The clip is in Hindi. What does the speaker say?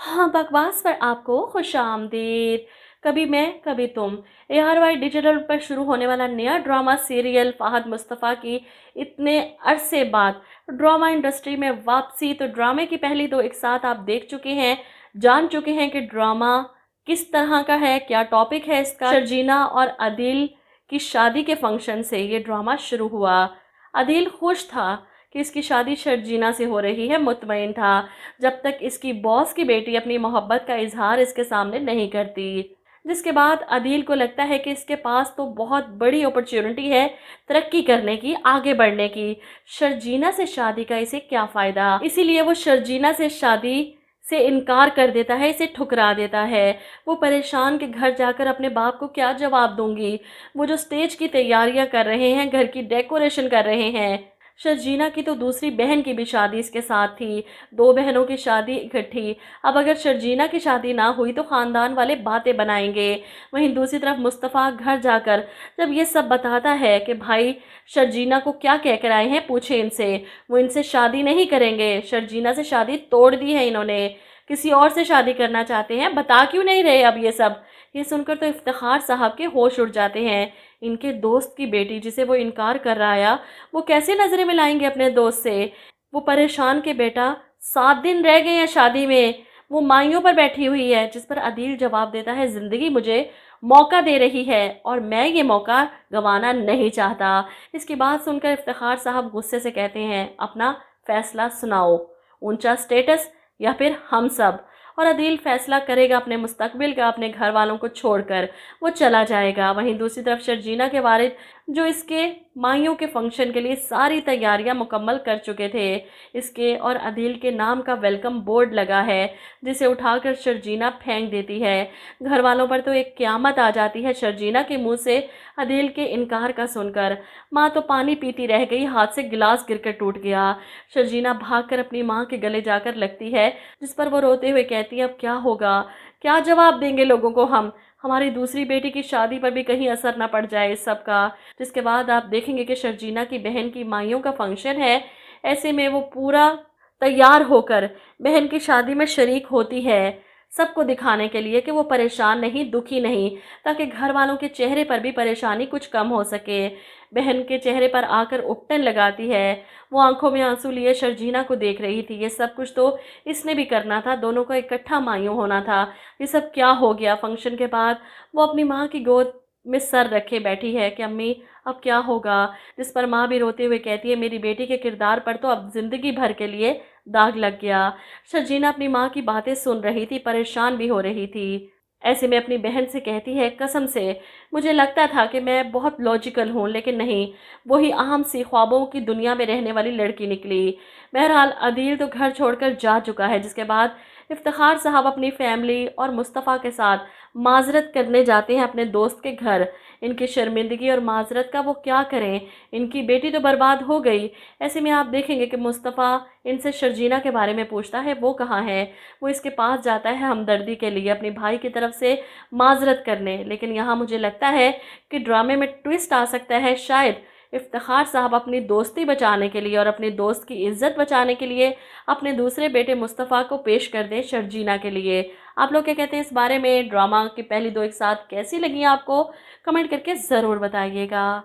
हाँ, बकवास पर आपको खुशामदीद। कभी मैं, कभी तुम। ARY डिजिटल पर शुरू होने वाला नया ड्रामा सीरियल फ़ाहद मुस्तफ़ा की इतने अरसे बाद ड्रामा इंडस्ट्री में वापसी। तो ड्रामे की पहली दो एक साथ आप देख चुके हैं, जान चुके हैं कि ड्रामा किस तरह का है, क्या टॉपिक है इसका। शर्जीना और अदील की शादी के फंक्शन से ये ड्रामा शुरू हुआ। अदील खुश था कि इसकी शादी शर्जीना से हो रही है, मुतमईन था जब तक इसकी बॉस की बेटी अपनी मोहब्बत का इजहार इसके सामने नहीं करती। जिसके बाद अदील को लगता है कि इसके पास तो बहुत बड़ी अपॉर्चुनिटी है तरक्की करने की, आगे बढ़ने की। शर्जीना से शादी का इसे क्या फ़ायदा, इसीलिए वो शर्जीना से शादी से इनकार कर देता है, इसे ठुकरा देता है। वो परेशान कि घर जाकर अपने बाप को क्या जवाब दूंगी। वो जो स्टेज की तैयारियां कर रहे हैं, घर की डेकोरेशन कर रहे हैं। शर्जीना की तो दूसरी बहन की भी शादी इसके साथ थी, दो बहनों की शादी इकट्ठी। अब अगर शर्जीना की शादी ना हुई तो ख़ानदान वाले बातें बनाएंगे। वहीं दूसरी तरफ मुस्तफ़ा घर जाकर जब ये सब बताता है कि भाई शर्जीना को क्या कह कर आए हैं, पूछे इनसे, वो इनसे शादी नहीं करेंगे, शर्जीना से शादी तोड़ दी है इन्होंने, किसी और से शादी करना चाहते हैं, बता क्यों नहीं रहे अब ये सब। ये सुनकर तो इफ्तिखार साहब के होश उड़ जाते हैं। इनके दोस्त की बेटी जिसे वो इनकार कर रहा है, वो कैसे नजरें मिलाएंगे अपने दोस्त से। वो परेशान के बेटा 7 दिन रह गए हैं शादी में, वो माइयों पर बैठी हुई है। जिस पर अदील जवाब देता है, जिंदगी मुझे मौका दे रही है और मैं ये मौका गंवाना नहीं चाहता। इसकी बात सुनकर इफ्तिखार साहब गुस्से से कहते हैं, अपना फैसला सुनाओ, ऊंचा स्टेटस या फिर हम सब। और अदील फैसला करेगा अपने मुस्तकबिल का, अपने घर वालों को छोड़कर वो चला जाएगा। वहीं दूसरी तरफ शर्जीना के वालिद जो इसके माइयों के फंक्शन के लिए सारी तैयारियां मुकम्मल कर चुके थे। इसके और अदील के नाम का वेलकम बोर्ड लगा है, जिसे उठाकर शर्जीना फेंक देती है। घर वालों पर तो एक क़यामत आ जाती है शर्जीना के मुंह से अदील के इनकार का सुनकर। माँ तो पानी पीती रह गई, हाथ से गिलास गिरकर टूट गया। शर्जीना भागकर अपनी माँ के गले जाकर लगती है, जिस पर वो रोते हुए कहती है, अब क्या होगा, क्या जवाब देंगे लोगों को हम, हमारी दूसरी बेटी की शादी पर भी कहीं असर ना पड़ जाए इस सब का। जिसके बाद आप देखेंगे कि शर्जीना की बहन की माइयों का फंक्शन है। ऐसे में वो पूरा तैयार होकर बहन की शादी में शरीक होती है, सबको दिखाने के लिए कि वो परेशान नहीं, दुखी नहीं, ताकि घर वालों के चेहरे पर भी परेशानी कुछ कम हो सके। बहन के चेहरे पर आकर उपटन लगाती है। वो आंखों में आंसू लिए शर्जीना को देख रही थी। ये सब कुछ तो इसने भी करना था, दोनों को इकट्ठा मायूं होना था। ये सब क्या हो गया। फंक्शन के बाद वो अपनी माँ की गोद में सर रखे बैठी है कि अम्मी अब क्या होगा। जिस पर माँ भी रोते हुए कहती है, मेरी बेटी के किरदार पर तो अब ज़िंदगी भर के लिए दाग लग गया। शर्जीना अपनी माँ की बातें सुन रही थी, परेशान भी हो रही थी। ऐसे में अपनी बहन से कहती है, कसम से मुझे लगता था कि मैं बहुत लॉजिकल हूँ, लेकिन नहीं, वही आम सी ख्वाबों की दुनिया में रहने वाली लड़की निकली। बहरहाल अदील तो घर छोड़कर जा चुका है। जिसके बाद इफ्तिखार साहब अपनी फैमिली और मुस्तफ़ा के साथ माजरत करने जाते हैं अपने दोस्त के घर। इनकी शर्मिंदगी और माजरत का वो क्या करें, इनकी बेटी तो बर्बाद हो गई। ऐसे में आप देखेंगे कि मुस्तफ़ा इनसे शर्जीना के बारे में पूछता है, वो कहाँ है। वो इसके पास जाता है हमदर्दी के लिए, अपने भाई की तरफ से माजरत करने। लेकिन यहाँ मुझे लगता है कि ड्रामे में ट्विस्ट आ सकता है। शायद इफ्तिखार साहब अपनी दोस्ती बचाने के लिए और अपने दोस्त की इज्जत बचाने के लिए अपने दूसरे बेटे मुस्तफ़ा को पेश कर दें शर्जीना के लिए। आप लोग क्या कहते हैं इस बारे में। ड्रामा की पहली दो एक साथ कैसी लगी आपको, कमेंट करके ज़रूर बताइएगा।